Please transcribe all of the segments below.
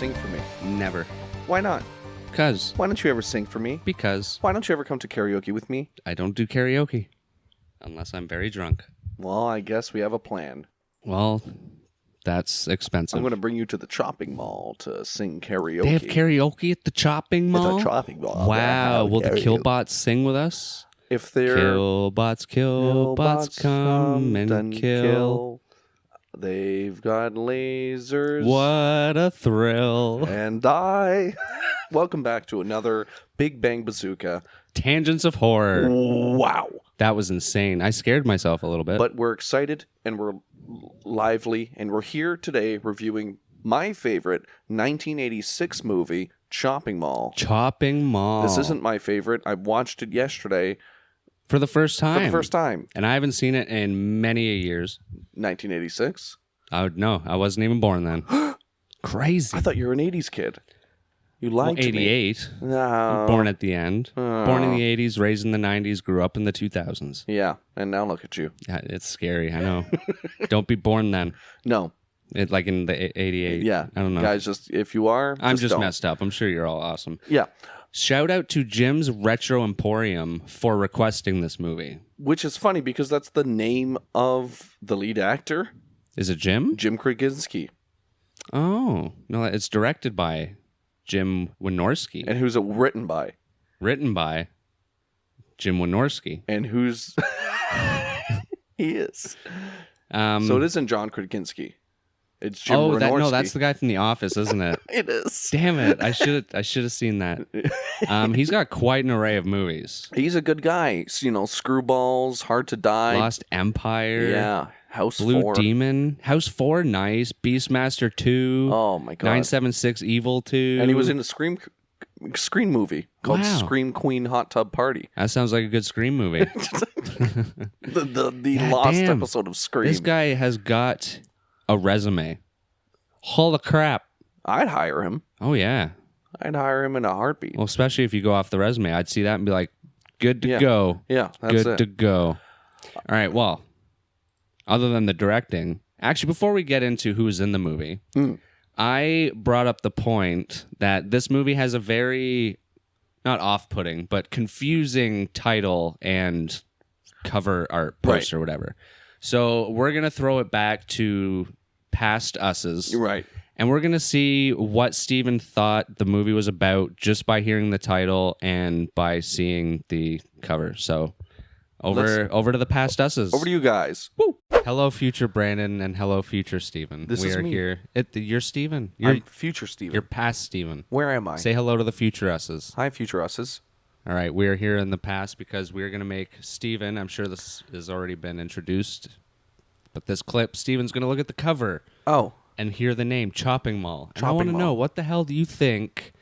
sing for me? Never. Why not? Because. Why don't you ever sing for me? Because. Why don't you ever come to karaoke with me? I don't do karaoke. Unless I'm very drunk. Well, I guess we have a plan. Well, that's expensive. I'm going to bring you to the chopping mall to sing karaoke. They have karaoke at the chopping mall? It's a chopping mall. Wow. Will the Killbots sing with us? If they're... Killbots, come and kill. They've got lasers. What a thrill. And I... Welcome back to another Big Bang Bazooka. Tangents of horror. Wow. That was insane. I scared myself a little bit. But we're excited and we're lively, and we're here today reviewing my favorite 1986 movie, Chopping Mall. Chopping Mall. This isn't my favorite. I watched it yesterday. For the first time. And I haven't seen it in many years. 1986? No, I wasn't even born then. Crazy. I thought you were an 80s kid. You lied to me. 88. No. Born at the end. Born in the 80s, raised in the 90s, grew up in the 2000s. Yeah, and now look at you. Yeah, it's scary, I know. Don't be born then. No. Like in the 88. Yeah. I don't know. Guys, just if you are, I'm just don't. messed up. I'm sure you're all awesome. Yeah. Shout out to Jim's Retro Emporium for requesting this movie. Which is funny because that's the name of the lead actor. Is it Jim? Jim Krasinski. Oh. No, it's directed by Jim Wynorski. And who's it written by? Written by Jim Wynorski. And who's... He is. So it isn't John Krasinski. It's Jim Wynorski. No, that's the guy from The Office, isn't it? It is. Damn it! I should have seen that. He's got quite an array of movies. He's a good guy. You know, Screwballs, Hard to Die, Lost Empire. Yeah, House Blue 4. Demon, House 4, nice. Beastmaster 2. Oh my god. 976 Evil 2. And he was in a Scream movie called Wow. Scream Queen Hot Tub Party. That sounds like a good Scream movie. the lost damn. episode of Scream. This guy has got a resume. Holy crap! I'd hire him. Oh yeah. I'd hire him in a heartbeat. Well, especially if you go off the resume, I'd see that and be like, good to go. Yeah, that's Good to go. All right, well, other than the directing, actually, before we get into who's in the movie, I brought up the point that this movie has a very, not off-putting, but confusing title and cover art post or whatever. So we're going to throw it back to Past Us's. Right. And we're going to see what Steven thought the movie was about just by hearing the title and by seeing the cover. So over to the Past Us's. Over to you guys. Woo! Hello, future Brandon, and hello, future Steven. This we is are me. Here. You're Steven. I'm future Steven. You're past Steven. Where am I? Say hello to the future Us's. Hi, future Us's. All right, we are here in the past because we're going to make Steven, I'm sure this has already been introduced, but this clip, Steven's going to look at the cover. Oh. And hear the name, Chopping Mall. And I Chopping want to Mall. know, what the hell do you think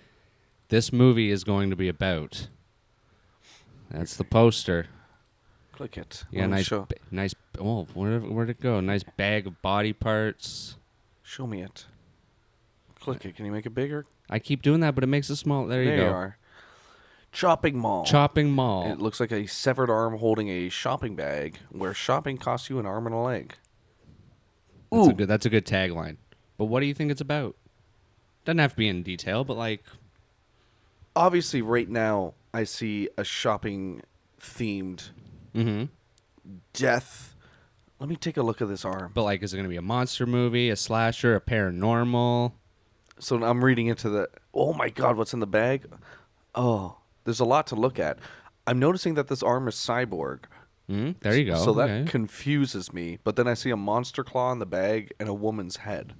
this movie is going to be about? That's the poster. Click it. Yeah, nice. Oh, where'd it go? Nice bag of body parts. Show me it. Click it. Can you make it bigger? I keep doing that, but it makes it small. There you go. You are. Chopping Mall. Chopping Mall. It looks like a severed arm holding a shopping bag where shopping costs you an arm and a leg. That's a good tagline. But what do you think it's about? Doesn't have to be in detail, but like... Obviously, right now, I see a shopping-themed death. Let me take a look at this arm. But like, is it going to be a monster movie, a slasher, a paranormal? So I'm reading into the... Oh my god, what's in the bag? Oh, there's a lot to look at. I'm noticing that this arm is cyborg. There you go. So that confuses me. But then I see a monster claw in the bag and a woman's head.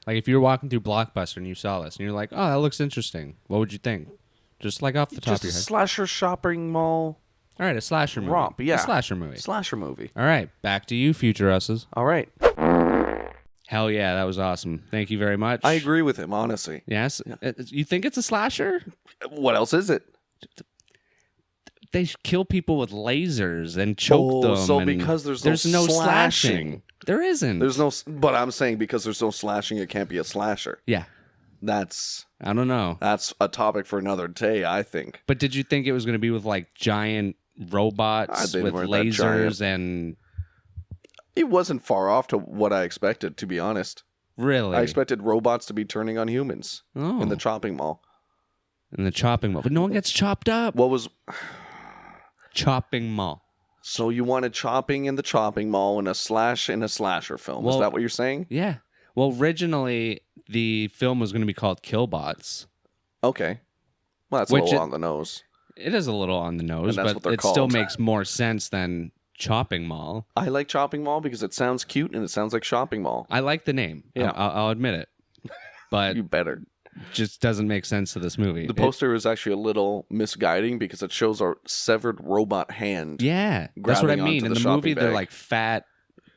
Like if you were walking through Blockbuster and you saw this and you're like, oh, that looks interesting. What would you think? Just like off the top of your head. Just a slasher shopping mall. All right, a slasher movie. Romp, yeah. A slasher movie. Slasher movie. All right, back to you, future Us's. All right. Hell yeah, that was awesome. Thank you very much. I agree with him, honestly. Yes? You think it's a slasher? What else is it? They kill people with lasers and choke them. So because there's no slashing. There isn't. But I'm saying because there's no slashing, it can't be a slasher. Yeah. I don't know. That's a topic for another day, I think. But did you think it was going to be with like giant robots with lasers and... It wasn't far off to what I expected, to be honest. Really? I expected robots to be turning on humans in the chopping mall. In the chopping mall. But no one gets chopped up. What was... Chopping mall. So you wanted chopping in the chopping mall and a slasher film. Is that what you're saying? Yeah. Well, originally, the film was going to be called Killbots. Okay. Well, that's a little on the nose. It is a little on the nose, but it still makes more sense than Chopping Mall. I like Chopping Mall because it sounds cute and it sounds like shopping mall. I like the name. Yeah. I'll admit it. But you better. Just doesn't make sense to this movie. The poster is actually a little misguiding because it shows a severed robot hand. Yeah, that's what I mean. In the movie, they're like fat.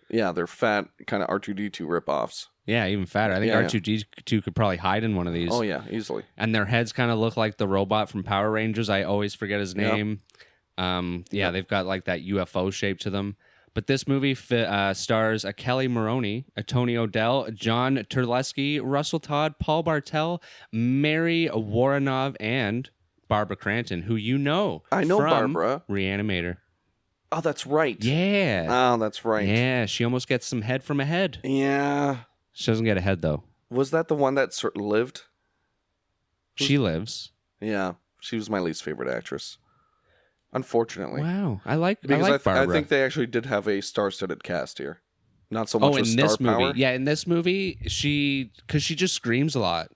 Yeah, they're fat, kind of R2-D2 ripoffs. Yeah, even fatter. I think R2-D2 could probably hide in one of these. Oh, yeah, easily. And their heads kind of look like the robot from Power Rangers. I always forget his name. Yep. They've got like that UFO shape to them. But this movie stars a Kelly Maroney, a Tony O'Dell, John Terlesky, Russell Todd, Paul Bartel, Mary Woronov, and Barbara Crampton, who you know. I know from Barbara. Reanimator. Oh, that's right. Yeah. Oh, that's right. Yeah, she almost gets some head from a head. Yeah. She doesn't get a head, though. Was that the one that lived? She lives. Yeah. She was my least favorite actress. Unfortunately. Wow. I like Barbara. I think they actually did have a star-studded cast here. Not so much in star this power. movie. Yeah, in this movie, because she just screams a lot.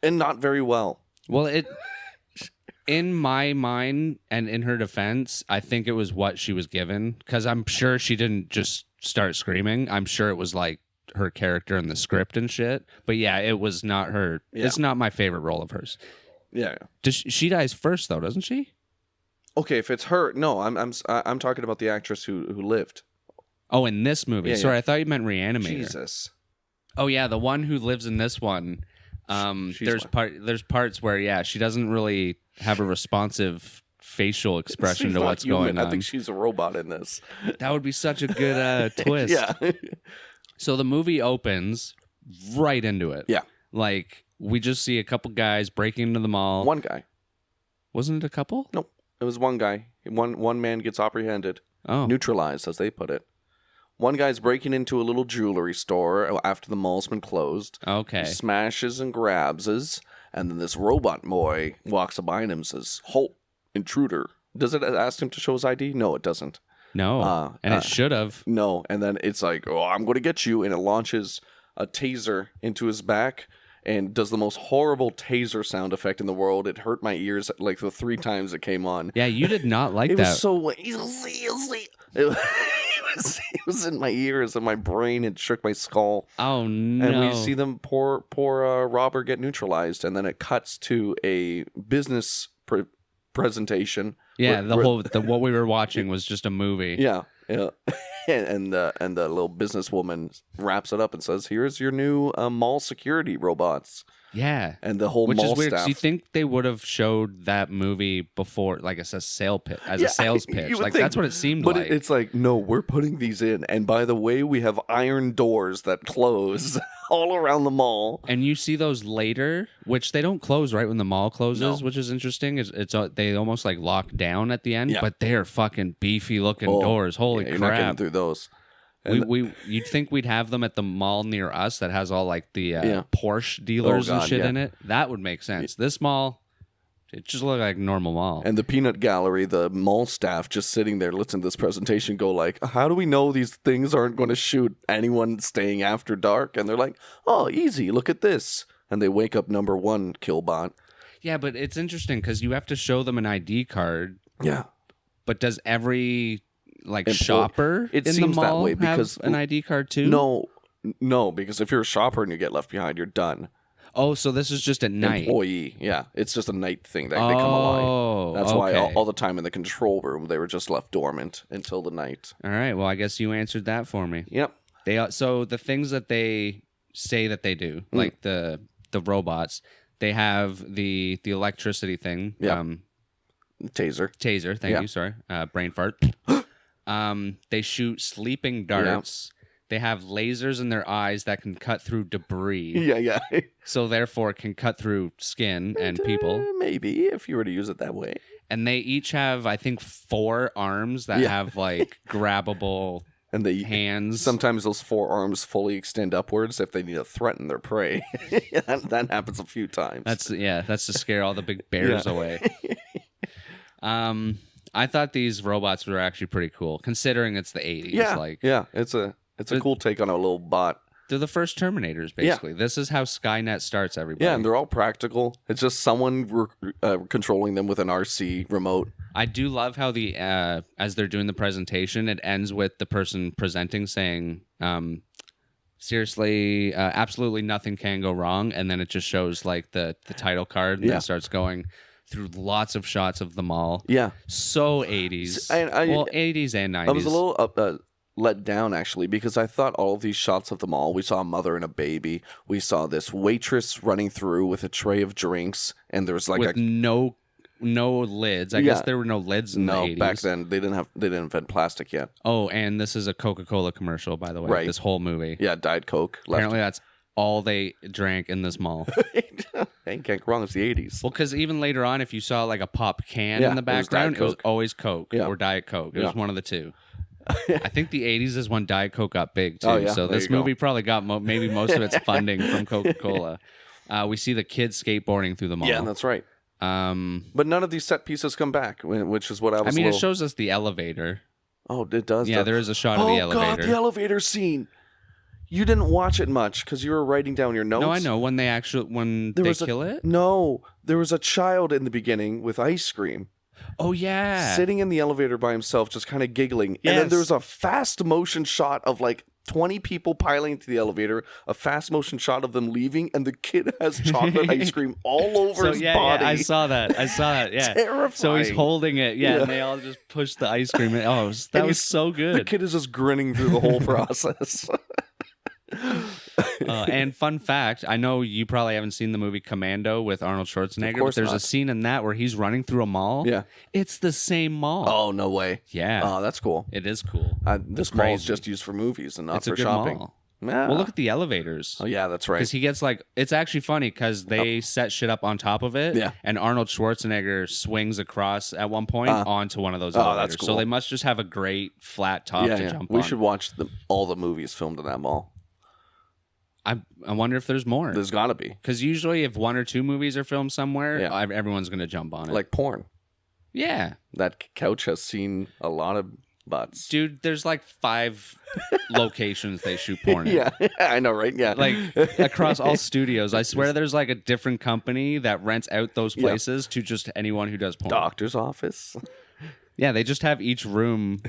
And not very well. Well, in my mind and in her defense, I think it was what she was given. Because I'm sure she didn't just start screaming. I'm sure it was like her character in the script and shit. But yeah, it was not her. Yeah. It's not my favorite role of hers. Yeah. She dies first, though, doesn't she? Okay, if it's her, no, I'm talking about the actress who lived. Oh, in this movie. Yeah, Sorry, I thought you meant Reanimator. Jesus. Oh yeah, the one who lives in this one. There's parts where she doesn't really have a responsive facial expression to what's going on. I think she's a robot in this. That would be such a good twist. Yeah. So the movie opens right into it. Yeah. Like we just see a couple guys breaking into the mall. One guy. Wasn't it a couple? Nope. It was one guy. One man gets apprehended. Oh. Neutralized, as they put it. One guy's breaking into a little jewelry store after the mall's been closed. Okay. He smashes and grabs us, and then this robot boy walks up behind him and says, "Halt, intruder." Does it ask him to show his ID? No, it doesn't. No, and it should have. No, and then it's like, "Oh, I'm going to get you," and it launches a taser into his back and does the most horrible taser sound effect in the world. It hurt my ears like the 3 times it came on. Yeah, you did not like it that. Was so it was in my ears and my brain. It shook my skull. Oh no! And we see them poor robber get neutralized, and then it cuts to a business presentation. Yeah, what we were watching was just a movie. Yeah. And the little businesswoman wraps it up and says, "Here's your new mall security robots." Yeah, and the whole which mall is weird. staff. Do you think they would have showed that movie before, like a sales pitch? Like that's what it seemed like. But it's like, no, we're putting these in, and by the way, we have iron doors that close all around the mall. And you see those later, which they don't close right when the mall closes, which is interesting. It's they almost like lock down at the end, but they're fucking beefy looking doors. Holy crap! You're not getting through those. You'd think we'd have them at the mall near us that has all like the Porsche dealers and shit in it. That would make sense. This mall, it just looked like a normal mall. And the peanut gallery, the mall staff just sitting there listening to this presentation go like, how do we know these things aren't going to shoot anyone staying after dark? And they're like, oh, easy, look at this. And they wake up number 1 Killbot. Yeah, but it's interesting because you have to show them an ID card. Yeah. But does every... shopper it in seems the mall that way because have an ID card too? No, because if you're a shopper and you get left behind, you're done. Oh, so this is just at night. Employee, yeah, it's just a night thing. They come alive. That's why all the time in the control room they were just left dormant until the night. All right, well, I guess you answered that for me. Yep. So the things that they say that they do, like the robots, they have the electricity thing. Yeah. Taser. Thank you. Sorry, brain fart. They shoot sleeping darts. Yeah. They have lasers in their eyes that can cut through debris. Yeah. So therefore can cut through skin and people. Maybe, if you were to use it that way. And they each have, I think, 4 arms that have like grabbable And they hands. Sometimes those forearms fully extend upwards if they need to threaten their prey. That happens a few times. That's to scare all the big bears away. I thought these robots were actually pretty cool, considering it's the 80s. Yeah, it's a cool take on a little bot. They're the first Terminators, basically. Yeah. This is how Skynet starts, everybody. Yeah, and they're all practical. It's just someone controlling them with an RC remote. I do love how as they're doing the presentation, it ends with the person presenting saying, seriously, absolutely nothing can go wrong. And then it just shows like the title card and it starts going through lots of shots of the mall. Yeah. So 80s. 80s and 90s. I was a little let down, actually, because I thought all of these shots of the mall, we saw a mother and a baby. We saw this waitress running through with a tray of drinks, and there was like no lids. I guess there were no lids in the 80s. No, back then they didn't invent plastic yet. Oh, and this is a Coca-Cola commercial, by the way. Right. This whole movie. Yeah, Diet Coke. Apparently that's all they drank in this mall. Ain't can't go wrong. It's the 80s. Well, because even later on, if you saw like a pop can in the background, it was always Coke or Diet Coke. It was one of the two. I think the 80s is when Diet Coke got big, too. Oh, yeah. So this movie probably got maybe most of its funding from Coca-Cola. We see the kids skateboarding through the mall. Yeah, that's right. But none of these set pieces come back, which is what I was it shows us the elevator. Oh, it does. Yeah, there is a shot of the elevator. Oh, God, the elevator scene. You didn't watch it much because you were writing down your notes. No, I know. When they kill it? No, there was a child in the beginning with ice cream. Oh, yeah. Sitting in the elevator by himself, just kind of giggling. Yes. And then there's a fast motion shot of like 20 people piling into the elevator, a fast motion shot of them leaving, and the kid has chocolate ice cream all over his body. Yeah, I saw that, yeah. Terrifying. So he's holding it, and they all just push the ice cream in. Oh, that was so good. The kid is just grinning through the whole process. And fun fact, I know you probably haven't seen the movie Commando with Arnold Schwarzenegger, but there's a scene in that where he's running through a mall. Yeah. It's the same mall. Oh, no way. Yeah. Oh, that's cool. It is cool. This mall is just used for movies and not for shopping. Mall. Yeah. Well, look at the elevators. Oh, yeah, that's right. Because he gets it's actually funny because they set shit up on top of it. Yeah. And Arnold Schwarzenegger swings across at one point onto one of those elevators. That's cool. So they must just have a great flat top to jump on. We should watch all the movies filmed in that mall. I wonder if there's more. There's got to be. Because usually if one or two movies are filmed somewhere, everyone's going to jump on it. Like porn. Yeah. That couch has seen a lot of butts. Dude, there's like 5 locations they shoot porn in. Yeah, I know, right? Yeah. Like across all studios. I swear there's like a different company that rents out those places to just anyone who does porn. Doctor's office. Yeah, they just have each room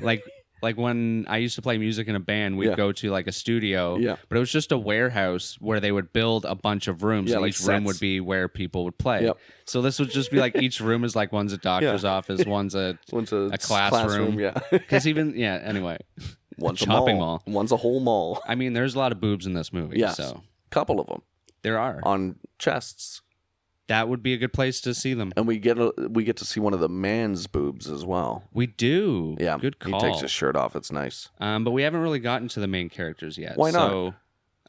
like when I used to play music in a band, we'd go to like a studio, but it was just a warehouse where they would build a bunch of rooms. And each room would be where people would play. Yep. So this would just be like each room is like one's a doctor's office, one's a classroom. Yeah. Because anyway. One's a shopping mall. One's a whole mall. I mean, there's a lot of boobs in this movie. Yes. So. Couple of them. There are. On chests. That would be a good place to see them. And we get to see one of the man's boobs as well. We do. Yeah. Good call. He takes his shirt off. It's nice. But we haven't really gotten to the main characters yet. Why not? So,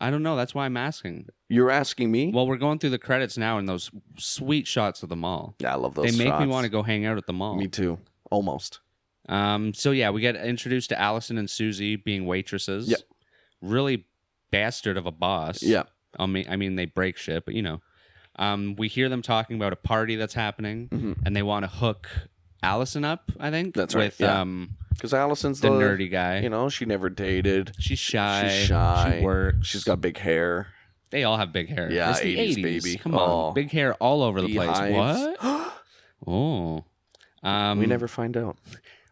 I don't know. That's why I'm asking. You're asking me? Well, we're going through the credits now and those sweet shots of the mall. Yeah, I love those shots. They make me want to go hang out at the mall. Me too. Almost. So, yeah, we get introduced to Allison and Susie being waitresses. Yep. Really bastard of a boss. Yeah. I mean, they break shit, but you know. We hear them talking about a party that's happening, and they want to hook Allison up, I think. That's right. Because Allison's the nerdy guy. You know, she never dated. She's shy. She works. She's got big hair. They all have big hair. Yeah, it's the 80s, baby. Come on. Big hair all over the place. What? Oh. We never find out.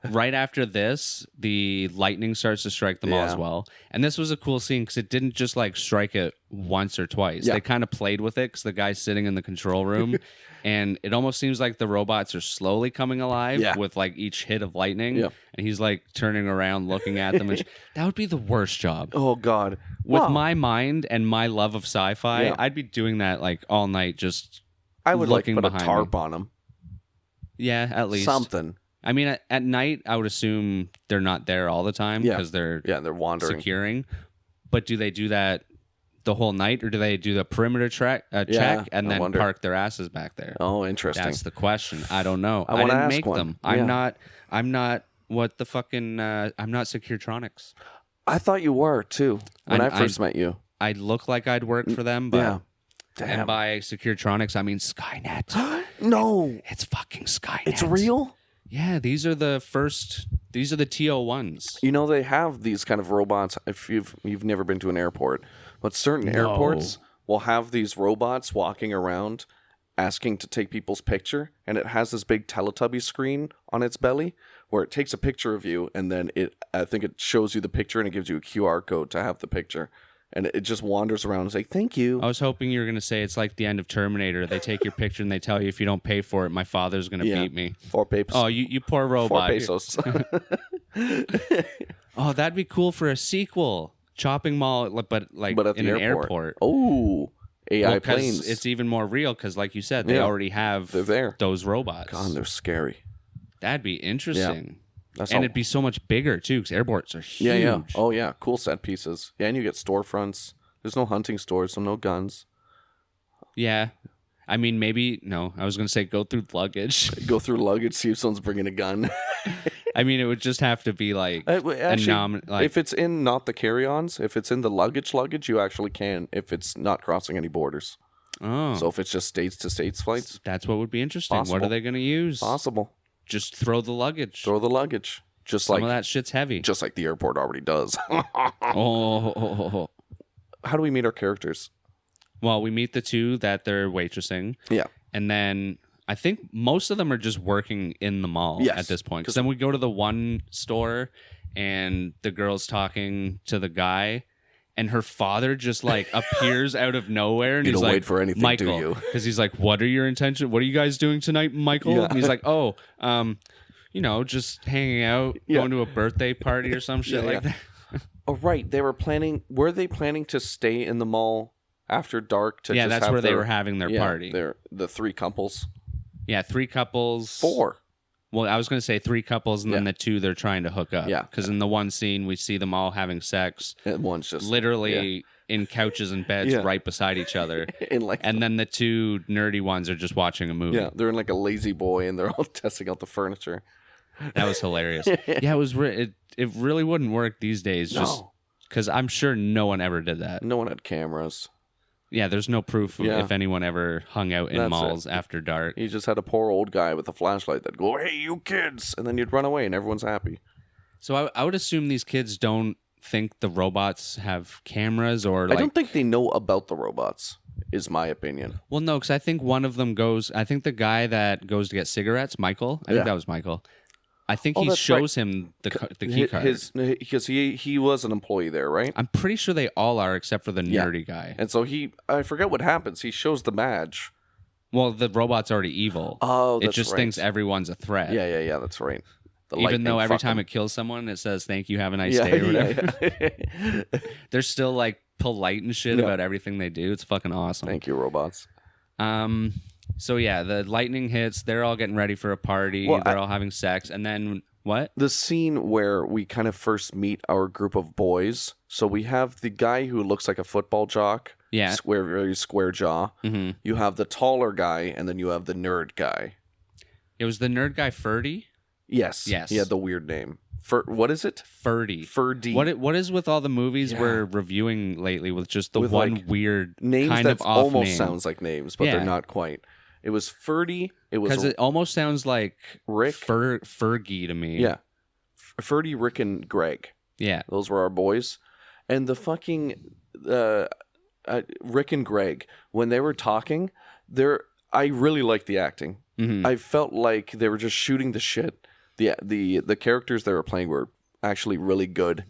Right after this, the lightning starts to strike the mall as well. And this was a cool scene because it didn't just like strike it once or twice. Yeah. They kind of played with it because the guy's sitting in the control room. And it almost seems like the robots are slowly coming alive with like each hit of lightning. Yeah. And he's like turning around, looking at them. And that would be the worst job. Oh, God. With my mind and my love of sci-fi, I'd be doing that like all night just I would looking put a behind tarp me. on them. Yeah, at least. Something. I mean, at night, I would assume they're not there all the time because they're wandering, securing. But do they do that the whole night, or do they do the perimeter check and then park their asses back there? Oh, interesting. That's the question. I don't know. I didn't make one. them. Yeah. I'm not what the fucking. I'm not Securitronics. I thought you were too when I I first met you. I look like I'd work for them, but Yeah. and Damn. by Securetronics, I mean Skynet. No, It's fucking Skynet. it's real. Yeah, these are the TO1s. You know, they have these kind of robots. If you've never been to an airport, but certain airports will have these robots walking around asking to take people's picture, and it has this big Teletubby screen on its belly where it takes a picture of you, and then I think it shows you the picture and it gives you a QR code to have the picture. And it just wanders around and say, thank you. I was hoping you were going to say it's like the end of Terminator. They take your picture and they tell you if you don't pay for it, my father's going to beat me. 4 pesos. Oh, you poor robot. 4 pesos. Oh, that'd be cool for a sequel. Chopping mall, but at in the an airport. Oh, AI 'cause planes. It's even more real because, like you said, they already have They're there. those robots. God, they're scary. That'd be interesting. That's And all. it'd be so much bigger, too, because airports are huge. Yeah, yeah. Oh, yeah. Cool set pieces. Yeah, and you get storefronts. There's no hunting stores, so no guns. Yeah. I mean, maybe, no, I was going to say go through luggage. Go through luggage, see if someone's bringing a gun. I mean, it would just have to be like, Actually, if it's in not the carry-ons, if it's in the luggage, you actually can, if it's not crossing any borders. oh, So if it's just states to states flights, that's what would be interesting. What Possible. are they going to use? possible. Just throw the luggage. Throw the luggage. Just Some like of that shit's heavy. just like the airport already does. Oh. How do we meet our characters? Well, we meet the two that they're waitressing. Yeah. And then I think most of them are just working in the mall Yes. at this point. Because then we go to the one store and the girl's talking to the guy and her father just like appears out of nowhere. And You he's don't like, wait for anything, do Michael. you? Because he's like, what are your intentions? What are you guys doing tonight, Michael? Yeah. And he's like, oh, just hanging out, Yeah. going to a birthday party or some shit Yeah, like that. Oh, right. Were they planning to stay in the mall after dark to Yeah, just that's have where they their- were having their party. The 3 couples. Yeah, 3 couples. 4. Well, I was going to say 3 couples and then the 2 they're trying to hook up. Yeah. Because in the one scene, we see them all having sex, And one's just literally in couches and beds Yeah. right beside each other. in like And then the 2 nerdy ones are just watching a movie. yeah, they're in like a lazy boy and they're all testing out the furniture. That was hilarious. Yeah, it was. It really wouldn't work these days. Just No. because I'm sure no one ever did that. No one had cameras. Yeah, there's no proof of Yeah. if anyone ever hung out in That's malls it. after dark. You just had a poor old guy with a flashlight that'd go, "Hey, you kids," and then you'd run away and everyone's happy. So I would assume these kids don't think the robots have cameras or I like. don't think they know about the robots. Is my opinion. Well, no, because I think one of them goes. I think the guy that goes to get cigarettes, Michael. I think Yeah. that was Michael. I think Oh, he that's shows him the key card. Because he was an employee there, right? I'm pretty sure they all are except for the Yeah. nerdy guy. And so I forget what happens. He shows the badge. Well, the robot's already evil. Oh, it that's just right. thinks everyone's a threat. Yeah, that's right. The Even though lightning, every fuck time 'em. it kills someone, it says "Thank you, have a nice yeah, day" or whatever. yeah. They're still like polite and shit Yeah. about everything they do. It's fucking awesome. Thank you, robots. So yeah, the lightning hits. They're all getting ready for a party. Well, They're all having sex, and then what? The scene where we kind of first meet our group of boys. So we have the guy who looks like a football jock. Yeah. Very square jaw. Mm-hmm. You have the taller guy, and then you have the nerd guy. It was the nerd guy Ferdy. Yes. Yes. He had the weird name. What is it? Ferdy. Ferdy. What is with all the movies Yeah. we're reviewing lately with just the With, one like, weird Names kind that of off almost name. sounds like names, but Yeah. they're not quite. It was Ferdy. It was Because it almost sounds like Rick. Fergie to me. Yeah. Ferdy, Rick, and Greg. Yeah. Those were our boys. And the fucking Rick and Greg, when they were talking, I really liked the acting. Mm-hmm. I felt like they were just shooting the shit. The characters they were playing were actually really good.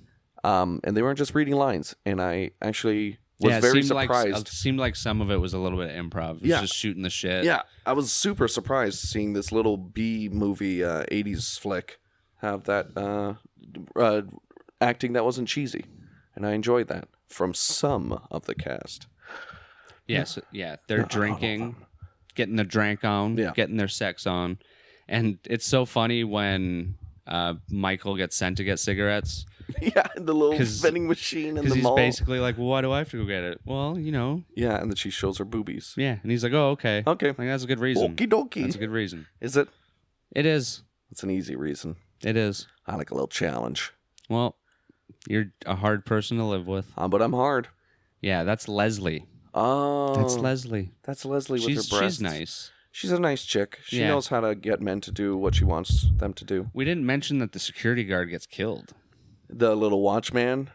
And they weren't just reading lines. And I actually was very surprised. It seemed like some of it was a little bit improv. It was just shooting the shit. Yeah, I was super surprised seeing this little B movie 80s flick have that acting that wasn't cheesy. And I enjoyed that from some of the cast. Yes, yeah. They're drinking, getting their drink on, getting their sex on. And it's so funny when Michael gets sent to get cigarettes. Yeah, the little vending machine in the he's mall. basically like, well, why do I have to go get it? Well, Yeah, and then she shows her boobies. Yeah, and he's like, oh, okay. Okay. Like, that's a good reason. Okie dokie. That's a good reason. Is it? It is. It's an easy reason. It is. I like a little challenge. Well, You're a hard person to live with. But I'm hard. Yeah, that's Leslie. Oh. That's Leslie. That's Leslie with her breasts. She's nice. She's a nice chick. She Yeah. knows how to get men to do what she wants them to do. We didn't mention that the security guard gets killed. The little watchman.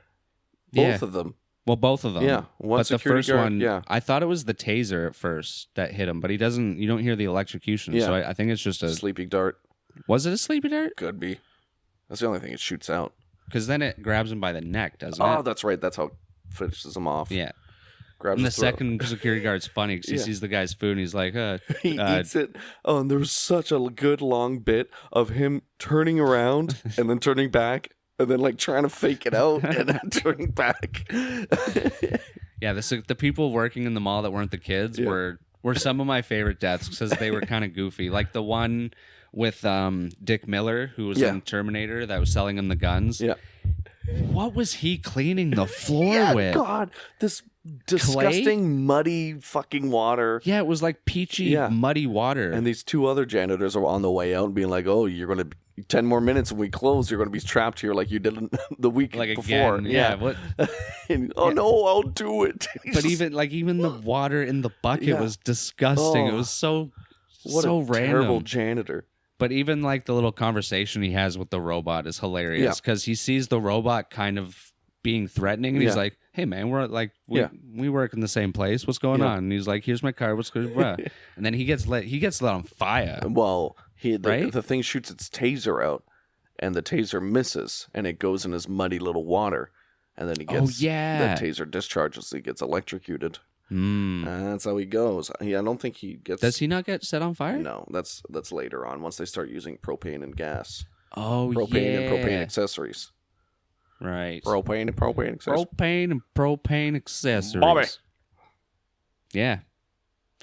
Both of them. Well, both of them. Yeah. One but the security first guard, one, yeah. I thought it was the taser at first that hit him, but he doesn't. You don't hear the electrocution. Yeah. So I think it's just a. Sleeping dart. Was it a sleepy dart? Could be. That's the only thing it shoots out. Because then it grabs him by the neck, doesn't it? Oh, that's right. That's how it finishes him off. Yeah. Grabs And the his throat. second security guard's funny because he sees the guy's food and he's like, He eats it. Oh, and there was such a good long bit of him turning around and then turning back and then like trying to fake it out and then turning back. Yeah, the people working in the mall that weren't the kids were some of my favorite deaths because they were kind of goofy. Like the one with Dick Miller, who was in Terminator, that was selling him the guns. Yeah. What was he cleaning the floor with? God, this disgusting, muddy fucking water. Yeah, it was like peachy, muddy water. And these two other janitors are on the way out and being like, oh, you're going to... 10 more minutes when we close, you're going to be trapped here like you did the week before. Again, yeah. What? And, no, I'll do it. But even the water in the bucket was disgusting. It was so random. Terrible janitor. But even like the little conversation he has with the robot is hilarious because he sees the robot kind of being threatening and he's like, hey man, we're like we work in the same place. What's going on? And he's like, here's my card. What's good? And then he gets lit on fire. Well, the thing shoots its taser out, and the taser misses, and it goes in his muddy little water, and then he gets the taser discharges. He gets electrocuted. That's how he goes. I don't think he gets. Does he not get set on fire? No, that's later on. Once they start using propane and gas. Oh, propane and propane accessories. Right. Propane and propane accessories. Propane and propane accessories. Bobby. Yeah.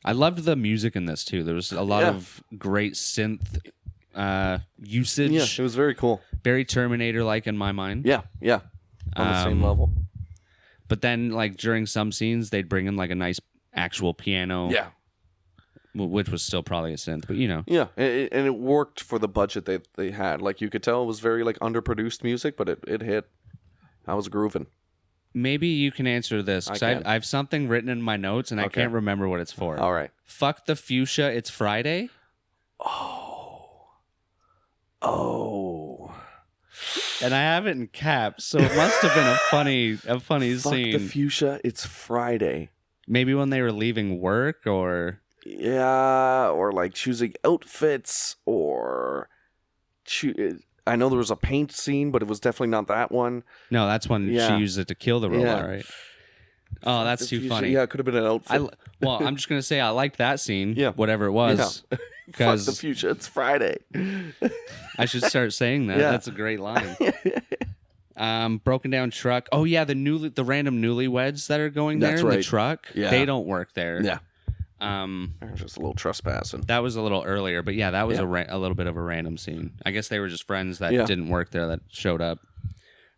I loved the music in this too. There was a lot of great synth usage. Yeah, it was very cool. Very Terminator-like in my mind. Yeah. On the same level. But then, like, during some scenes, they'd bring in, like, a nice actual piano. Yeah. Which was still probably a synth, but you know. Yeah, and it worked for the budget they had. Like, you could tell it was very, like, underproduced music, but it hit. I was grooving. Maybe you can answer this, because I have something written in my notes, and I can't remember what it's for. All right. Fuck the fuchsia, it's Friday? Oh. And I have it in caps, so it must have been a funny scene. Fuck the fuchsia, it's Friday. Maybe when they were leaving work, or... Yeah, or like choosing outfits, or... I know there was a paint scene, but it was definitely not that one. No, that's when she used it to kill the robot, right? Oh, that's too funny. Yeah, it could have been an outfit. Well, I'm just going to say I liked that scene, whatever it was. Yeah. Fuck the future, it's Friday. I should start saying that. That's a great line. Broken down truck. Oh, yeah, the random newlyweds that are going there in the truck. Yeah. They don't work there. Yeah. Just a little trespassing. That was a little earlier, but yeah, that was a little bit of a random scene. I guess they were just friends that didn't work there that showed up.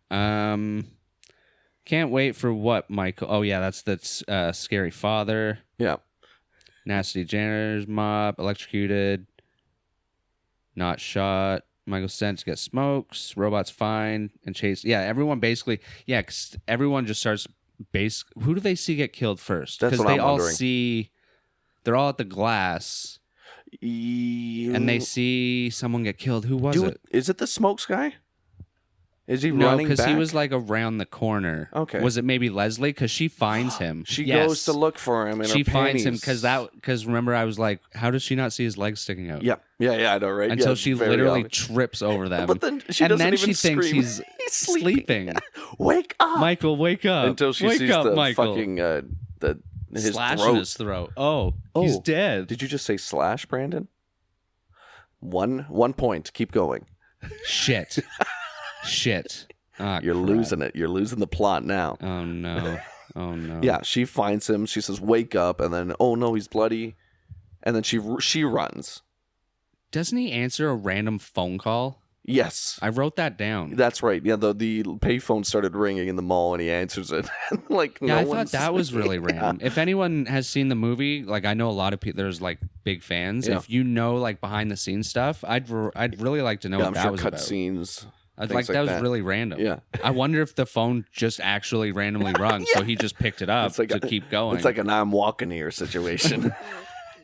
Can't wait for what, Michael? Oh yeah, that's scary father. Yeah. Nasty janitor's mob electrocuted. Not shot. Michael sent to get smokes. Robots find and chase. Yeah, everyone basically. Yeah, 'cause everyone just starts. Who do they see get killed first? That's what I'm wondering. See. They're all at the glass, and they see someone get killed. Who was it? Is it the smokes guy? Is he No, running back? because he was like around the corner. Okay. Was it maybe Leslie? Because she finds him. She goes to look for him in she her finds him panties. because remember I was like, how does she not see his legs sticking out? Yeah, I know, right? Until yeah, she very literally obvious. trips over them. But then she doesn't even thinks scream. he's sleeping. Wake up, Michael, wake up. Until she wake sees up, the Michael. fucking his slash throat. in his throat. Oh, he's dead. Did you just say slash, Brandon? One point. Keep going. Shit. Oh, You're losing it. You're losing the plot now. Oh no. Yeah, she finds him. She says, "Wake up!" And then, "Oh no, he's bloody." And then she runs. Doesn't he answer a random phone call? Yes, I wrote that down. That's right. Yeah, the payphone started ringing in the mall, and he answers it. Like, yeah, I thought that was really random. If anyone has seen the movie, like I know a lot of people, there's like big fans. Yeah. If you know like behind the scenes stuff, I'd really like to know what I'm that sure was cut about. scenes. Like that was really random. Yeah. I wonder if the phone just actually randomly rung, so he just picked it up to keep going. It's like an I'm walking here situation.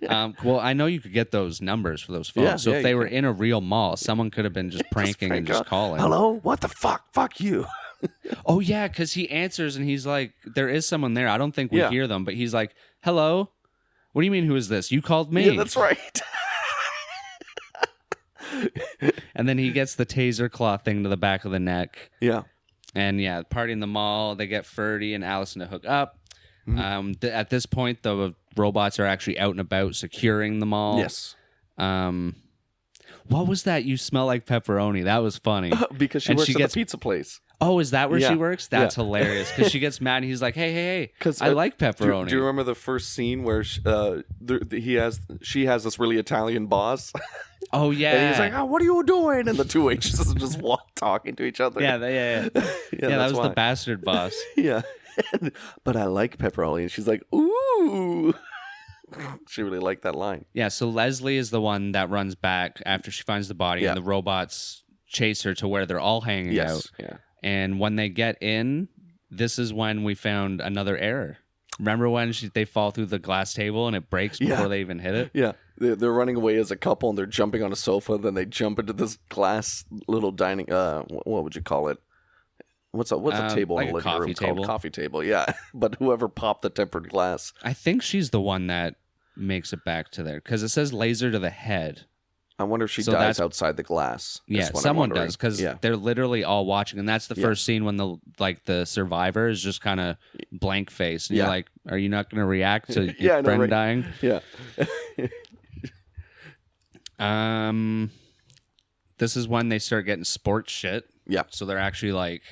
Well, I know you could get those numbers for those phones. So if they were in a real mall, someone could have been just pranking and just calling. Hello? What the fuck? Fuck you. Oh, yeah, because he answers and he's like, there is someone there. I don't think we hear them, but he's like, hello? What do you mean, who is this? You called me. Yeah, that's right. And then he gets the taser claw thing to the back of the neck. Yeah. And party in the mall. They get Ferdy and Allison to hook up. Mm-hmm. At this point, the robots are actually out and about securing the mall. Yes. What was that? You smell like pepperoni. That was funny. Because she works at the pizza place. Oh, is that where she works? That's hilarious. Because she gets mad and he's like, hey, I like pepperoni. Do you remember the first scene where she has this really Italian boss? Oh, yeah. And he's like, oh, what are you doing? And the two waitresses just talking to each other. Yeah, that was the bastard boss. Yeah. But I like pepperoni. And she's like, ooh. She really liked that line. Yeah, so Leslie is the one that runs back after she finds the body, and the robots chase her to where they're all hanging out. Yeah. And when they get in, this is when we found another error. Remember when they fall through the glass table and it breaks before they even hit it? Yeah. They're running away as a couple and they're jumping on a sofa. Then they jump into this glass little dining, what would you call it? What's a table like in a living room table. called? Coffee table, yeah. But whoever popped the tempered glass. I think she's the one that makes it back to there because it says laser to the head. I wonder if she dies outside the glass. Yeah, someone does because they're literally all watching, and that's the first scene when the survivor is just kind of blank faced, and you're like, "Are you not going to react to your friend dying?" Yeah. This is when they start getting sports shit. Yeah. So they're actually like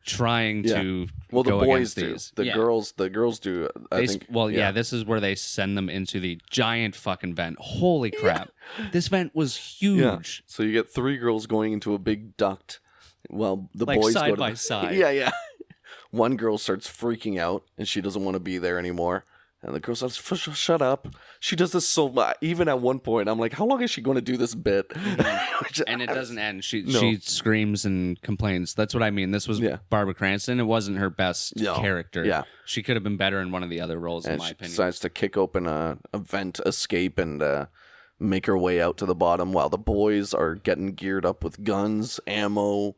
trying to the go boys against do. these. The girls do. I think. This is where they send them into the giant fucking vent. Holy crap! This vent was huge. Yeah. So you get 3 girls going into a big duct, while the boys side go by side. Yeah. One girl starts freaking out and she doesn't want to be there anymore. And the girl says, shut up. She does this so much. Even at one point, I'm like, how long is she going to do this bit? And it doesn't end. She screams and complains. That's what I mean. This was Barbara Cranston. It wasn't her best character. Yeah. She could have been better in one of the other roles, in my opinion. She decides to kick open a vent escape and make her way out to the bottom while the boys are getting geared up with guns, ammo,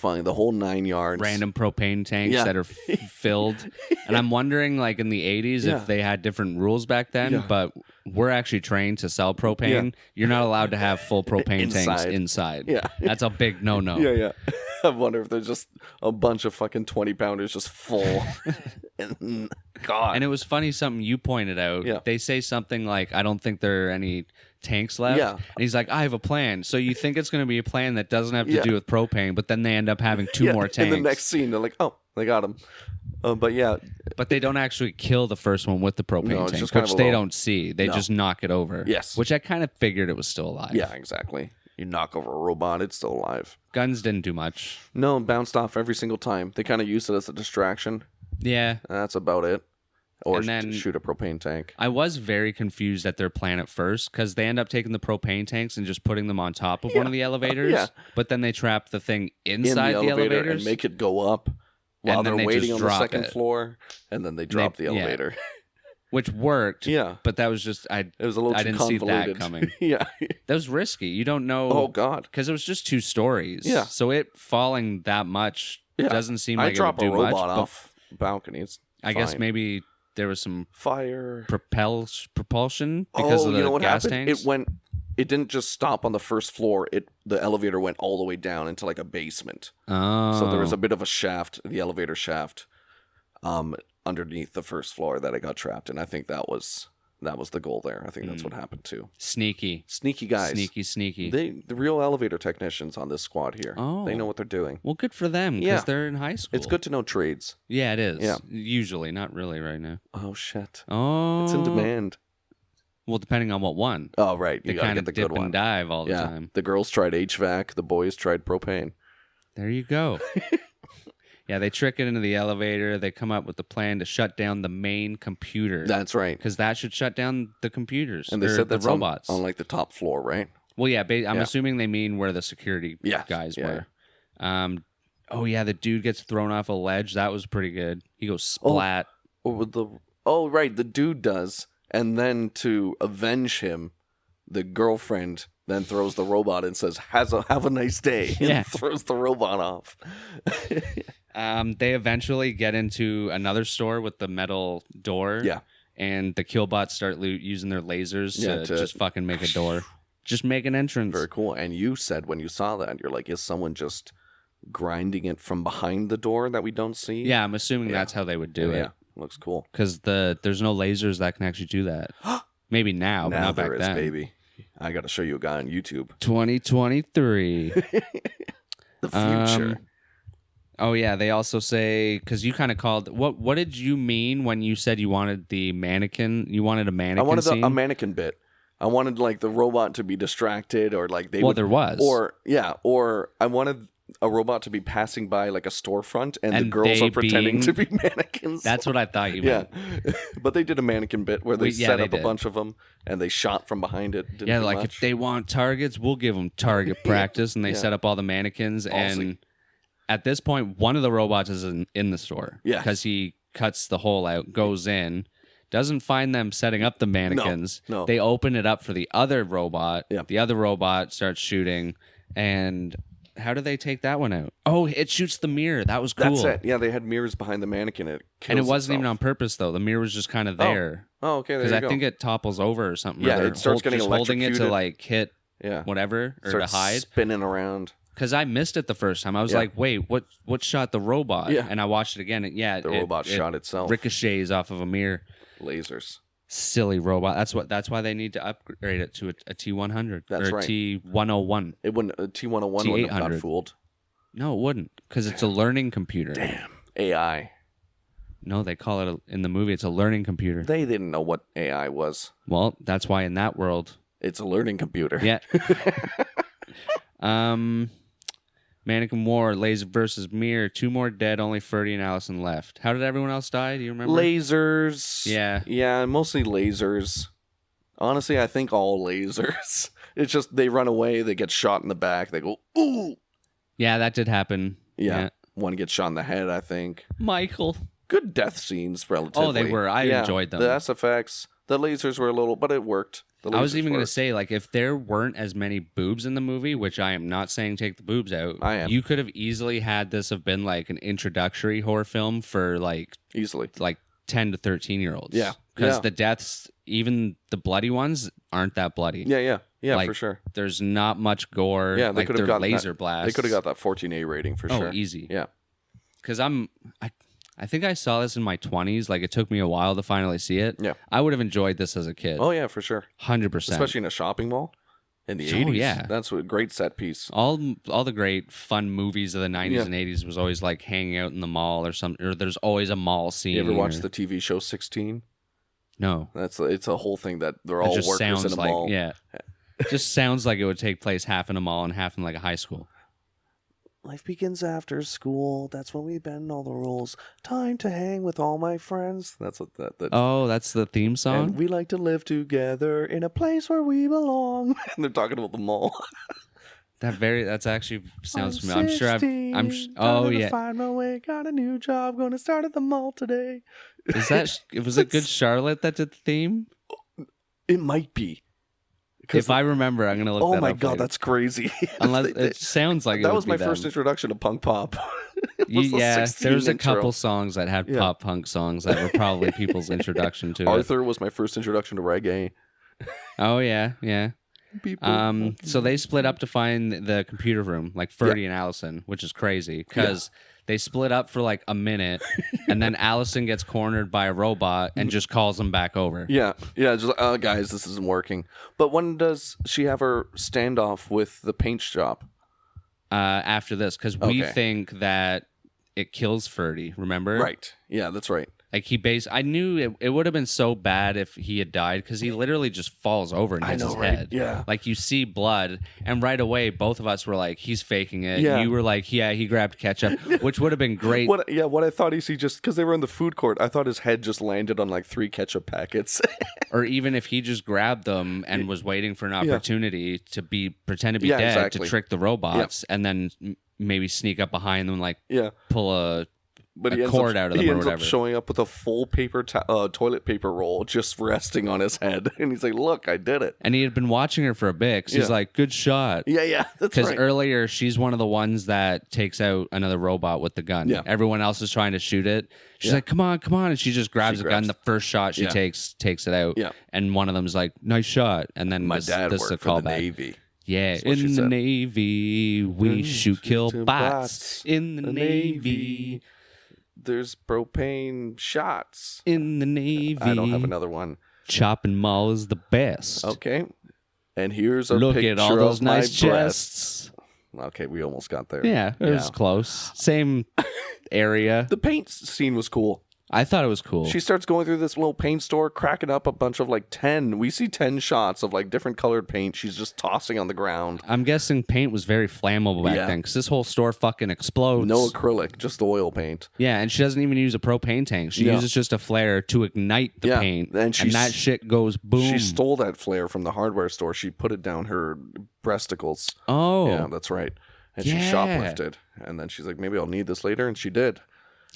the whole 9 yards. Random propane tanks that are filled. And I'm wondering, like, in the 80s, if they had different rules back then, but we're actually trained to sell propane. Yeah. You're not allowed to have full propane tanks inside. Yeah. That's a big no-no. Yeah. I wonder if there's just a bunch of fucking 20-pounders just full. God. And it was funny, something you pointed out. Yeah. They say something like, I don't think there are any tanks left. Yeah. And he's like, I have a plan. So you think it's going to be a plan that doesn't have to do with propane, but then they end up having 2 more tanks. In the next scene, they're like, oh, they got him. But they don't actually kill the first one with the propane tank, which they don't see. They just knock it over. Yes. Which I kind of figured it was still alive. Yeah, exactly. You knock over a robot, it's still alive. Guns didn't do much. No, it bounced off every single time. They kind of used it as a distraction. Yeah. That's about it. Or and then shoot a propane tank. I was very confused at their plan at first because they end up taking the propane tanks and just putting them on top of one of the elevators. Yeah. But then they trap the thing inside the elevators and make it go up while they're waiting on the second floor. And then they drop the elevator. Yeah. Which worked. Yeah. But that was just, it was a little I too didn't convoluted. see that coming. Yeah. That was risky. You don't know. Oh, God. Because it was just 2 stories. Yeah. So it falling that much doesn't seem like it would do much. I drop a robot off balcony. It's I guess maybe there was some fire propulsion because of the gas tanks. It didn't just stop on the first floor. The elevator went all the way down into like a basement. Oh. So there was a bit of a shaft, the elevator shaft, underneath the first floor that I got trapped in. I think that was the goal there. I think that's what happened too. Sneaky guys. Sneaky. The real elevator technicians on this squad here. Oh. They know what they're doing. Well, good for them because they're in high school. It's good to know trades. Yeah, it is. Yeah. Usually, not really right now. Oh, shit. Oh. It's in demand. Well, depending on what one. Oh, right. You they gotta kind get of the dip good one. and dive all the time. The girls tried HVAC. The boys tried propane. There you go. Yeah, they trick it into the elevator. They come up with the plan to shut down the main computer. That's right. Because that should shut down the computers. And they said the that's robots. on like the top floor, right? Well, yeah, I'm Yeah. assuming they mean where the security guys Yeah, were. Oh yeah, the dude gets thrown off a ledge. That was pretty good. He goes splat. Or with right, the dude does, and then to avenge him, the girlfriend then throws the robot and says, have a nice day, and Yeah. throws the robot off. They eventually get into another store with the metal door. Yeah. And the Killbots start using their lasers to just fucking make a door. Just make an entrance. Very cool. And you said when you saw that, you're like, is someone just grinding it from behind the door that we don't see? Yeah, I'm assuming that's how they would do it. Yeah, looks cool. Because there's no lasers that can actually do that. Maybe now, but Now not back there is, then. baby. I got to show you a guy on YouTube. 2023. The future. Oh yeah, they also say, because you kind of called, what did you mean when you said you wanted the mannequin? You wanted a mannequin I wanted scene? a mannequin bit. I wanted like the robot to be distracted, or like there was. Or I wanted a robot to be passing by like a storefront, and the girls they are pretending to be mannequins. That's what I thought you meant. Yeah, but they did a mannequin bit where they set up did. a bunch of them and they shot from behind it. Didn't Yeah, do like much. if they want targets, we'll give them target practice, and they set up all the mannequins. And at this point, one of the robots is in the store. Yes. Because he cuts the hole out, goes in, doesn't find them setting up the mannequins. No. They open it up for the other robot. Yeah. The other robot starts shooting, and how do they take that one out? Oh, it shoots the mirror. That was cool. That's it. Yeah, they had mirrors behind the mannequin. And it wasn't even on purpose, though. The mirror was just kind of there. Oh, okay. There you Because go. I think it topples over or something. Yeah, or it starts getting just holding it to electrocuted. like hit whatever or Starts to hide. spinning around. Because I missed it the first time. I was like, wait, what shot the robot? Yeah. And I watched it again. And The robot shot itself. Ricochets off of a mirror. Lasers. Silly robot. That's why they need to upgrade it to a T100. That's or a right. T101. It wouldn't. A T101 wouldn't have got T800. fooled. No, it wouldn't. Because it's a learning computer. Damn. AI. No, they call it in the movie, it's a learning computer. They didn't know what AI was. Well, that's why in that world. It's a learning computer. Yeah. Mannequin War, Laser versus Mirror, 2 more dead, only Ferdy and Allison left. How did everyone else die? Do you remember? Lasers. Yeah. Yeah, mostly lasers. Honestly, I think all lasers. It's just they run away, they get shot in the back, they go, ooh. Yeah, that did happen. Yeah. One gets shot in the head, I think. Michael. Good death scenes, relatively. Oh, they were. I enjoyed them. The SFX, the lasers were a little, but it worked. I was even going to say, like, if there weren't as many boobs in the movie, which I am not saying take the boobs out, you could have easily had this have been like an introductory horror film for like 10 to 13-year-olds. Yeah. Because the deaths, even the bloody ones, aren't that bloody. Yeah, like, for sure. There's not much gore. Yeah, they like, could have gotten laser that, blasts. They could have got that 14A rating for sure. Oh, easy. Yeah. Because I think I saw this in my 20s. Like, it took me a while to finally see it. Yeah. I would have enjoyed this as a kid. Oh, yeah, for sure. 100%. Especially in a shopping mall in the 80s. Yeah. That's a great set piece. All the great fun movies of the 90s and 80s was always like hanging out in the mall or something. Or there's always a mall scene. You ever watch the TV show 16? No. It's a whole thing that they're all workers in a mall. Yeah. It just sounds like it would take place half in a mall and half in like a high school. Life begins after school. That's when we bend all the rules. Time to hang with all my friends. That's what that. Oh, that's the theme song? And we like to live together in a place where we belong. And they're talking about the mall. That's actually sounds familiar. I'm sure 16, oh yeah. Find my way, got a new job, gonna start at the mall today. Was it Good Charlotte that did the theme? It might be. If I remember, I'm gonna look that up. Oh my god, later. that's crazy. Unless it sounds like that was my first introduction to punk pop. There's a couple songs that had pop punk songs that were probably people's introduction to Arthur was my first introduction to reggae. Oh yeah. So they split up to find the computer room, like Ferdy and Allison, which is crazy because they split up for like a minute, and then Allison gets cornered by a robot and just calls them back over. Yeah, just like, oh, guys, this isn't working. But when does she have her standoff with the paint shop? After this, because we think that it kills Ferdy, remember? Right. Yeah, that's right. Like I knew it would have been so bad if he had died because he literally just falls over and hits his head. Yeah. Like you see blood, and right away both of us were like, he's faking it. Yeah. You were like, yeah, he grabbed ketchup, which would have been great. What I thought is he just, because they were in the food court, I thought his head just landed on like 3 ketchup packets. Or even if he just grabbed them and was waiting for an opportunity to pretend to be dead exactly. to trick the robots and then maybe sneak up behind them, like pull a cord out of them he or ends whatever. up showing up with a full toilet paper roll just resting on his head. And he's like, look, I did it. And he had been watching her for a bit. 'Cause he's like, good shot. Yeah, that's right. Because earlier, she's one of the ones that takes out another robot with the gun. Yeah. Everyone else is trying to shoot it. She's like, come on. And she just grabs the gun. The first shot she takes it out. Yeah. And one of them's like, nice shot. And then My dad this is a worked for the callback. Navy. Yeah, in the Navy, we shoot Killbots. In the Navy. There's propane shots. In the Navy. I don't have another one. Chopping Mall is the best. Okay. And here's a Look picture at all those of my nice chests. Okay, we almost got there. Yeah, it was close. Same area. The paint scene was cool. I thought it was cool. She starts going through this little paint store, cracking up a bunch of like 10. We see 10 shots of like different colored paint. She's just tossing on the ground. I'm guessing paint was very flammable back then because this whole store fucking explodes. No acrylic, just oil paint. Yeah, and she doesn't even use a propane tank. She uses just a flare to ignite the paint, and that shit goes boom. She stole that flare from the hardware store. She put it down her breasticles. Oh. Yeah, that's right. And she shoplifted. And then she's like, maybe I'll need this later. And she did.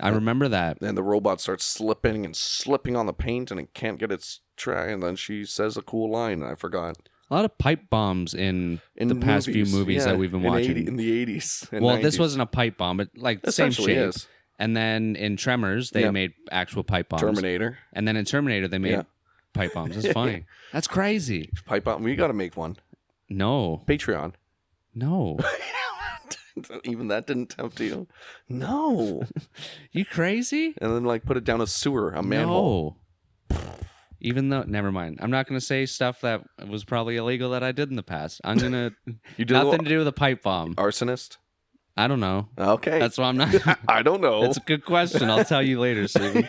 I remember that. And the robot starts slipping on the paint, and it can't get its track. And then she says a cool line, and I forgot. A lot of pipe bombs in the past few movies that we've been watching. In the 80s. Well, 90s. this wasn't a pipe bomb, but like the same shape. Is. And then in Tremors, they made actual pipe bombs. Terminator. And then in Terminator, they made pipe bombs. That's funny. That's crazy. Pipe bomb. We got to make one. No. Patreon. No. Even that didn't tempt you. No. You crazy? And then like put it down a sewer, a manhole. No. Even though, never mind. I'm not going to say stuff that was probably illegal that I did in the past. I'm going to, nothing to do with a pipe bomb. Arsonist? I don't know. Okay. That's why I'm not. I don't know. That's a good question. I'll tell you later, Steven.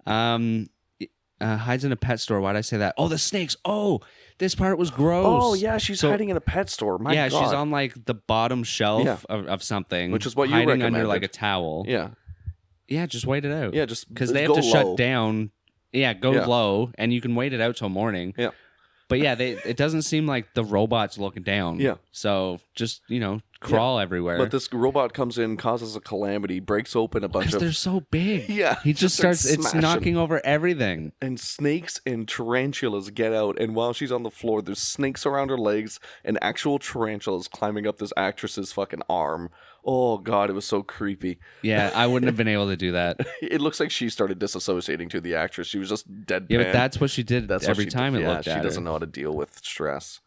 Hides in a pet store. Why'd I say that? Oh, the snakes. Oh, this part was gross. Oh, yeah. She's hiding in a pet store. My God. She's on like the bottom shelf of something. Which is what you hiding recommended. under like a towel. Yeah. Yeah, just wait it out. Yeah, just because they have to shut down. Yeah, go low, and you can wait it out till morning. Yeah. But yeah, it doesn't seem like the robot's looking down. Yeah. So just, crawl everywhere. But this robot comes in, causes a calamity, breaks open a bunch of... they're so big. Yeah. He just starts, it's knocking over everything. And snakes and tarantulas get out, and while she's on the floor, there's snakes around her legs, and actual tarantulas climbing up this actress's fucking arm. Oh, God, it was so creepy. Yeah, I wouldn't have been able to do that. It looks like she started disassociating to the actress. She was just deadpan. Yeah, but that's what she did every time it looked at her. She doesn't know how to deal with stress.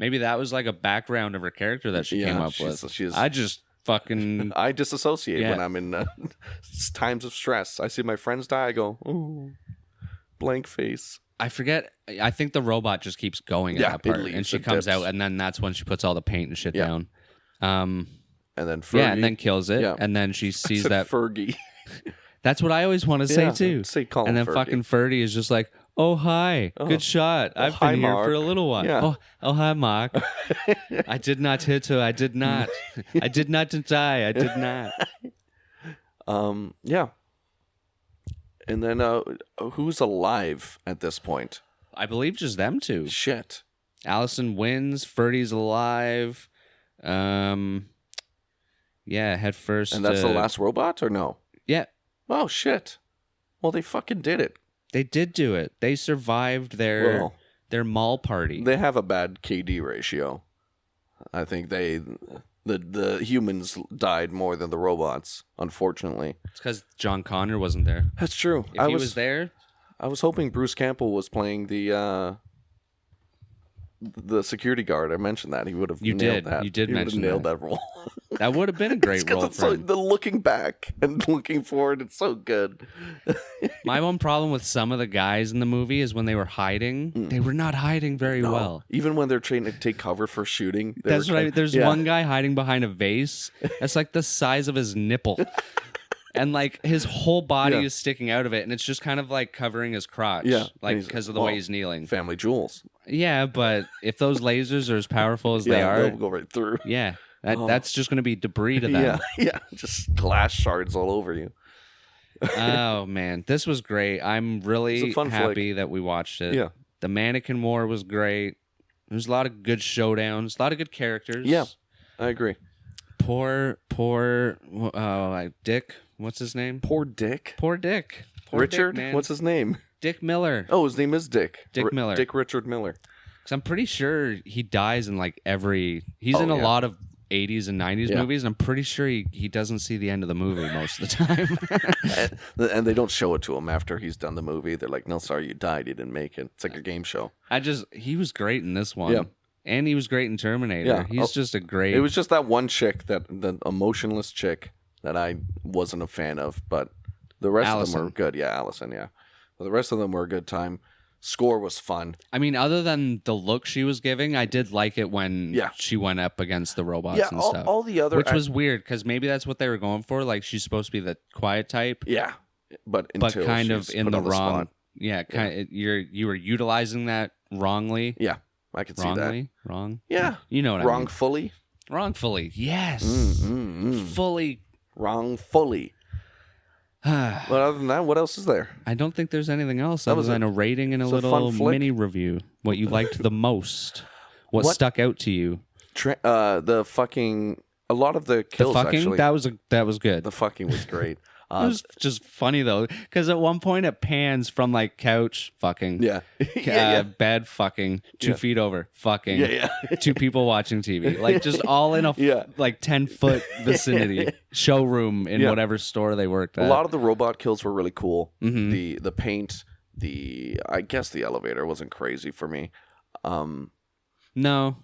Maybe that was like a background of her character that she came up with. I just fucking... I disassociate when I'm in times of stress. I see my friends die, I go, ooh, blank face. I forget. I think the robot just keeps going at that part. And she comes out, and then that's when she puts all the paint and shit down. And then Fergie. Yeah, and then kills it. Yeah. And then she sees that... Fergie. That's what I always want to say, too. Call and then Fergie. Fucking Fergie is just like, oh, hi. Good shot. I've been here for a little while. Yeah. Oh, hi, Mark. I did not hit her. I did not. I did not die. I did not. Yeah. And then who's alive at this point? I believe just them two. Shit. Allison wins. Fergie's alive. Yeah, head first. And that's the last robot, or no? Yeah. Oh, shit. Well, they fucking did it. They did do it. They survived their mall party. They have a bad KD ratio. I think the humans died more than the robots, unfortunately. It's because John Connor wasn't there. That's true. If he was there... I was hoping Bruce Campbell was playing the security guard. I mentioned that. He would have nailed that. You did mention that. Nailed that role. That would have been a great role for him. The looking back and looking forward, it's so good. My one problem with some of the guys in the movie is when they were hiding, they were not hiding very well. Even when they're trying to take cover for shooting. That's right. There's one guy hiding behind a vase. That's like the size of his nipple. And like his whole body Yeah. is sticking out of it, and it's just kind of like covering his crotch. Yeah. Like And because of the way he's kneeling. Family jewels. Yeah, but if those lasers are as powerful as they Yeah, are, they'll go right through. yeah, that's just going to be debris to them. Yeah, yeah, just glass shards all over you. Oh man, this was great. I'm really fun happy that we watched it. Yeah. The mannequin war was great. There's a lot of good showdowns, a lot of good characters. Yeah. I agree. Poor Dick. What's his name? Poor Dick. Poor Dick. Poor Richard? Dick, man. What's his name? Dick Miller. Oh, his name is Dick. Dick Miller. Dick Richard Miller. Because I'm pretty sure he dies in like he's in a lot of 80s and 90s movies, and I'm pretty sure he doesn't see the end of the movie most of the time. and they don't show it to him after he's done the movie. They're like, no, sorry, you died. You didn't make it. It's like a game show. He was great in this one. Yeah. And he was great in Terminator. Yeah. He's just a great... It was just that one chick, the emotionless chick, that I wasn't a fan of, but the rest of them were good. Yeah, Allison, yeah. But the rest of them were a good time. Score was fun. I mean, other than the look she was giving, I did like it when she went up against the robots and stuff. All the other... Which was weird, because maybe that's what they were going for. Like, she's supposed to be the quiet type. Yeah, but kind of in the wrong... spot. Yeah, you were utilizing that wrongly. Yeah, I could see that. Wrong? Yeah. You know what I mean. Wrongfully? Wrongfully, yes. Fully. Wrongfully. But other than that, what else is there? I don't think there's anything else other than a rating and a little mini review. What you liked the most. What stuck out to you. The fucking... A lot of the kills, the fucking, actually. That was good. The fucking was great. It was just funny, though, because at one point it pans from, like, couch fucking. Yeah. Bed fucking. 2 feet over fucking. Yeah. 2 people watching TV. Like, just all in a, 10-foot vicinity. Showroom in whatever store they worked at. A lot of the robot kills were really cool. Mm-hmm. The paint, I guess the elevator wasn't crazy for me. No.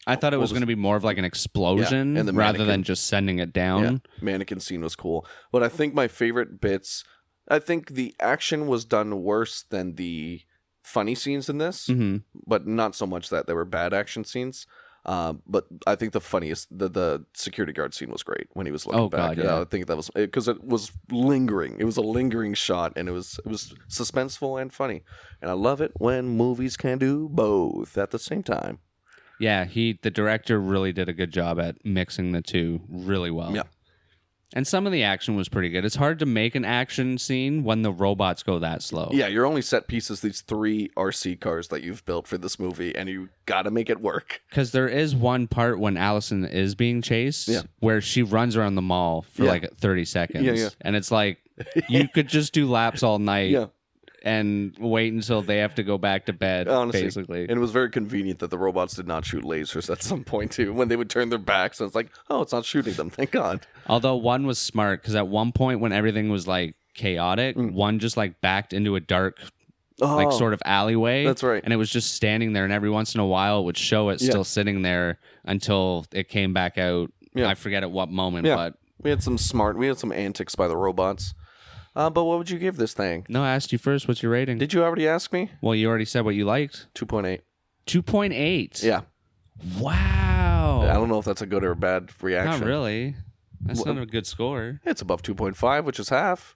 I thought it was going to be more of like an explosion rather than just sending it down. Yeah, mannequin scene was cool. But I think my favorite bits, I think the action was done worse than the funny scenes in this, but not so much that there were bad action scenes. But I think the funniest, the security guard scene was great when he was looking back. God, yeah. I think that was, because it was lingering. It was a lingering shot, and it was suspenseful and funny. And I love it when movies can do both at the same time. Yeah, the director really did a good job at mixing the two really well. Yeah. And some of the action was pretty good. It's hard to make an action scene when the robots go that slow. Yeah, your only set piece is these 3 RC cars that you've built for this movie, and you got to make it work. Because there is one part when Allison is being chased where she runs around the mall for like 30 seconds. Yeah. And it's like, you could just do laps all night and wait until they have to go back to bed, basically. And it was very convenient that the robots did not shoot lasers at some point, too. When they would turn their backs, and it's like, oh, it's not shooting them. Thank God. Although one was smart, because at one point when everything was like chaotic, one just like backed into a dark, like sort of alleyway. That's right. And it was just standing there, and every once in a while it would show it still sitting there until it came back out. Yeah. I forget at what moment, but... We had some antics by the robots. But what would you give this thing? No, I asked you first. What's your rating? Did you already ask me? Well, you already said what you liked. 2.8. 2.8? Yeah. Wow. I don't know if that's a good or a bad reaction. Not really. That's not a good score. It's above 2.5, which is half.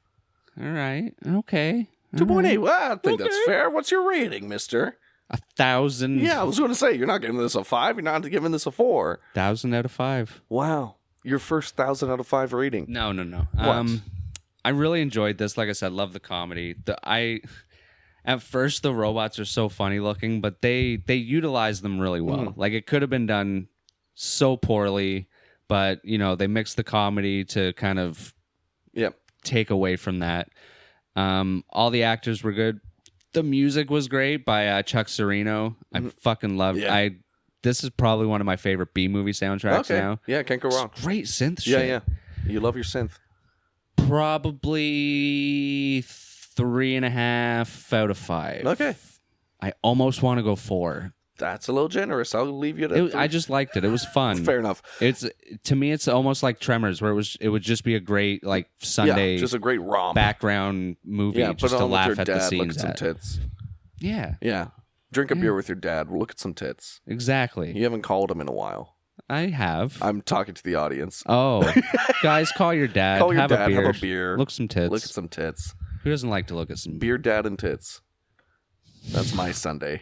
All right. Okay. 2.8. Well, I think that's fair. What's your rating, mister? 1,000. Yeah, I was going to say, you're not giving this a 5. You're not giving this a 4. 1,000 out of 5. Wow. Your first 1,000 out of 5 rating. No. What? I really enjoyed this. Like I said, love the comedy. At first, the robots are so funny looking, but they utilize them really well. Like, it could have been done so poorly, but, they mixed the comedy to kind of take away from that. All the actors were good. The music was great by Chuck Serino. I fucking loved it. This is probably one of my favorite B-movie soundtracks now. Yeah, can't go wrong. It's great synth shit. Yeah. You love your synth. Probably 3.5 out of 5. Okay. I almost want to go 4. That's a little generous. I'll leave you at I just liked it. It was fun. Fair enough. To me, it's almost like Tremors, where it would just be a great like Sunday, just a great romp background movie, just to laugh at the scenes. Look at some tits. Yeah. Drink a beer with your dad. Look at some tits. Exactly. You haven't called him in a while. I have. I'm talking to the audience. Oh, guys, call your dad. Call your have dad. A beer. Have a beer. Look some tits. Look at some tits. Who doesn't like to look at some Beer, dad, and tits. That's my Sunday.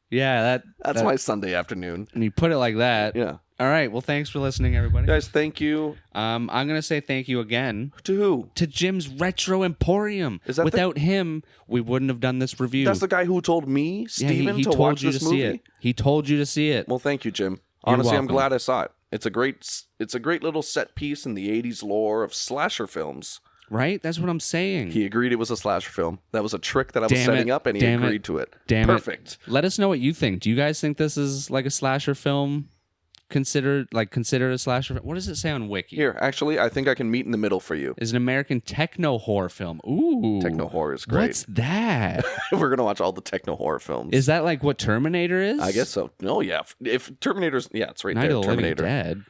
Yeah, that's my Sunday afternoon. And you put it like that. Yeah. All right. Well, thanks for listening, everybody. Guys, thank you. I'm gonna say thank you again To who? to Jim's Retro Emporium. Is that Without him, we wouldn't have done this review. That's the guy who told me, Steven, he to told watch you this to movie? see it. He told you to see it. Well, thank you, Jim. Honestly, I'm welcome. glad I saw it. It's a great little set piece in the 80s lore of slasher films. Right? That's what I'm saying. He agreed it was a slasher film. That was a trick that I was Damn setting it. up, and he Damn it. agreed to it. Damn Perfect. it. Let us know what you think. Do you guys think this is like a slasher film? Considered a slasher film? What does it say on Wiki? Here, actually, I think I can meet in the middle for you. Is an American techno horror film. Ooh. Techno horror is great. What's that? We're going to watch all the techno horror films. Is that like what Terminator is? I guess so. No, yeah. If Terminator's... Yeah, it's right Night there. of the Living Terminator. Dead.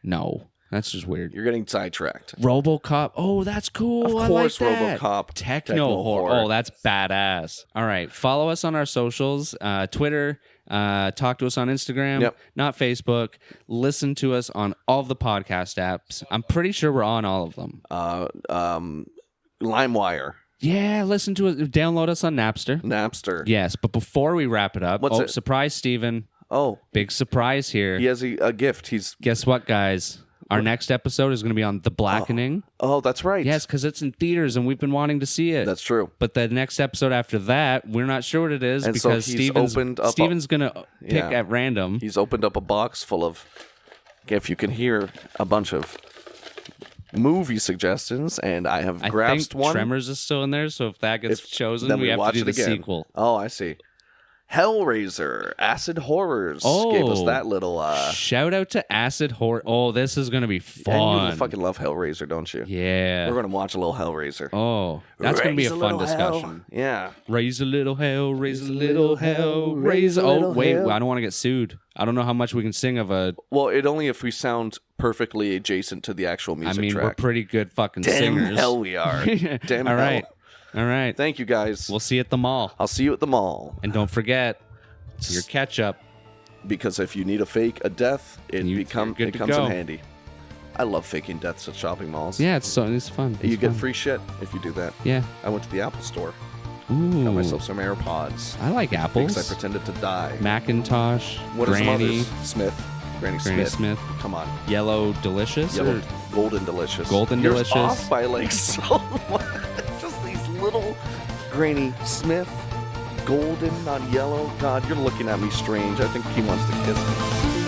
No. That's just weird. You're getting sidetracked. RoboCop. Oh, that's cool. Of course, I like that. RoboCop. Techno horror. Oh, that's badass. All right. Follow us on our socials. Twitter. Talk to us on Instagram. Yep. Not Facebook. Listen to us on all of the podcast apps. I'm pretty sure we're on all of them. LimeWire. Yeah, listen to us. Download us on Napster. Napster. Yes, but before we wrap it up, What's it? Surprise, Steven. Oh, Big surprise here. he has a gift. Guess what, guys? Our next episode is going to be on The Blackening. Oh, that's right. Yes, because it's in theaters and we've been wanting to see it. That's true. But the next episode after that, we're not sure what it is And so because he's opened up Steven's going to pick Yeah. at random. He's opened up a box full of, if you can hear, a bunch of movie suggestions, and I have I grasped think one. Tremors is still in there, so if that gets chosen, then we have to watch do it the again. sequel. Oh, I see. Hellraiser, Acid Horrors gave us that little. Shout out to Acid Horror. Oh, this is going to be fun. And you fucking love Hellraiser, don't you? Yeah. We're gonna watch a little Hellraiser. Oh, that's going to be a fun discussion. Yeah. Raise a little hell, raise a little hell, raise a... Oh, wait, I don't want to get sued. I don't know how much we can sing of a... Well, it only if we sound perfectly adjacent to the actual music I mean, track. we're pretty good fucking Damn singers. hell we are. Damn All hell. right. All right. Thank you, guys. We'll see you at the mall. I'll see you at the mall. And don't forget your ketchup. Because if you need a death, it comes in go. handy. I love faking deaths at shopping malls. Yeah, it's fun. You get free shit if you do that. Yeah. I went to the Apple store. Ooh. Got myself some AirPods. I like apples. Because I pretended to die. Macintosh. What are some Granny. others? Smith. Granny Smith. Come on. Yellow Delicious. Yellow, Golden Delicious. Golden You're Delicious. off by like so much. Just these little Granny Smith. Golden, not yellow. God, you're looking at me strange. I think he wants to kiss me.